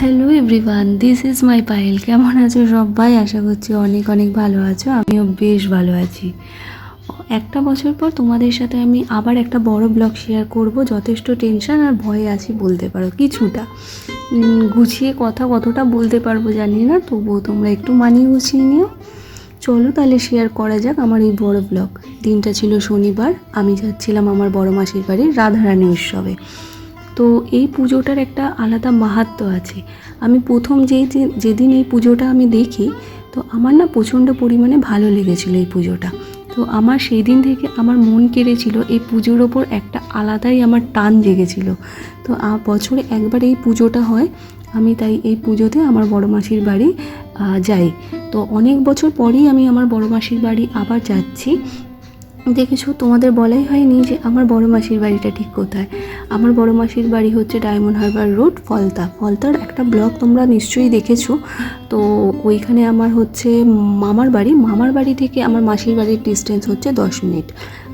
Hello everyone, this is my Payel. কেমন আছো সবাই? আশা করছি অনেক অনেক ভালো আছো। আমিও বেশ ভালো আছি। একটা বছর পর তোমাদের সাথে আমি আবার একটা বড় ব্লগ শেয়ার করব। যথেষ্ট টেনশন আর ভয়ে আছি বলতে পারো, কিছুটা গুছিয়ে কথা কতটা বলতে পারবো জানি না, তবুও তোমরা একটু মানিয়ে গুছিয়ে নিও। চলো তাহলে শেয়ার করা যাক আমার এই বড় ব্লগ। দিনটা ছিল শনিবার, আমি যাচ্ছিলাম আমার বড় মাসির বাড়ি রাধারানী উৎসবে। তো এই পুজোটার একটা আলাদা মাহাত্ম্য আছে। আমি প্রথম যেদিন এই পুজোটা আমি দেখি, তো আমার না প্রচণ্ড পরিমাণে ভালো লেগেছিলো এই পুজোটা। তো আমার সেই দিন থেকে আমার মন কেড়েছিল এই পুজোর ওপর একটা আলাদাই আমার টান জেগেছিল। তো বছরে একবার এই পুজোটা হয়, আমি তাই এই পুজোতে আমার বড় মাসির বাড়ি যাই। তো অনেক বছর পরেই আমি আমার বড় মাসির বাড়ি আবার যাচ্ছি। দেখেছো, তোমাদের বলাই হয়নি যে আমার বড় মাসির বাড়িটা ঠিক কোথায়। আমার বড় মাসির বাড়ি হচ্ছে ডায়মন্ড হারবার রোড, ফলতার একটা ব্লগ তোমরা নিশ্চয়ই দেখেছো। তো ওইখানে আমার হচ্ছে মামার বাড়ি থেকে আমার মাসির বাড়ির ডিস্টেন্স হচ্ছে 10 মিনিট।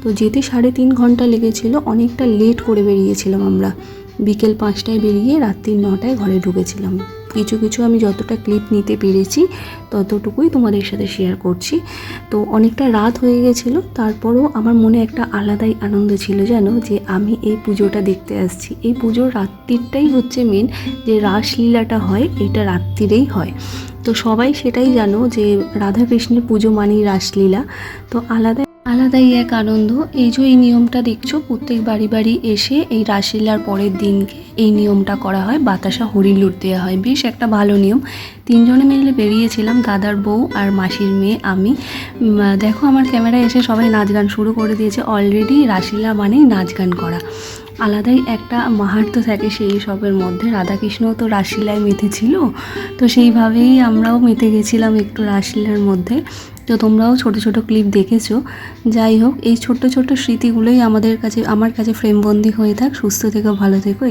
তো যেতে 3.5 ঘন্টা লেগেছিল। অনেকটা লেট করে বেরিয়েছিলাম আমরা, বিকেল 5টায় বেরিয়ে রাত্রি 9টায় ঘরে ঢুকেছিলাম। কিছু আমি যতটা ক্লিপ নিতে পেরেছি ততটুকুই তোমাদের সাথে শেয়ার করছি। তো অনেকটা রাত হয়ে গেছিলো, তারপরও আমার মনে একটা আলাদাই আনন্দ ছিল জানো, যে আমি এই পুজোটা দেখতে আসছি। এই পুজোর রাত্রিটাই হচ্ছে মেন, যে রাসলীলাটা হয় এটা রাত্রিরেই হয়। তো সবাই সেটাই জানো যে রাধাকৃষ্ণের পুজো মানেই রাসলীলা। তো আলাদাই এক আনন্দ। এই যে এই নিয়মটা দেখছো, প্রত্যেক বাড়ি এসে এই রাসলীলার পরের দিনকে এই নিয়মটা করা হয়, বাতাসা হরিলুট দেওয়া হয়। বেশ একটা ভালো নিয়ম। 3 জনে মিলে বেরিয়েছিলাম, দাদার বউ আর মাসির মেয়ে, আমি। দেখো আমার ক্যামেরায় এসে সবাই নাচ গান শুরু করে দিয়েছে। অলরেডি রাসলীলা মানেই নাচ গান করা, আলাদাই একটা মাহাত্ম্য থাকে সেই সবের মধ্যে। রাধাকৃষ্ণও তো রাসলীলায় মেতেছিল, তো সেইভাবেই আমরাও মেতে গেছিলাম একটু রাসলীলার মধ্যে। তো তোমরাও ছোট ছোট ক্লিপ দেখেছো। যাই হোক, এই ছোট্ট স্মৃতিগুলোই আমার কাছে ফ্রেমবন্দি হয়ে থাক। সুস্থ থেকো, ভালো থেকো।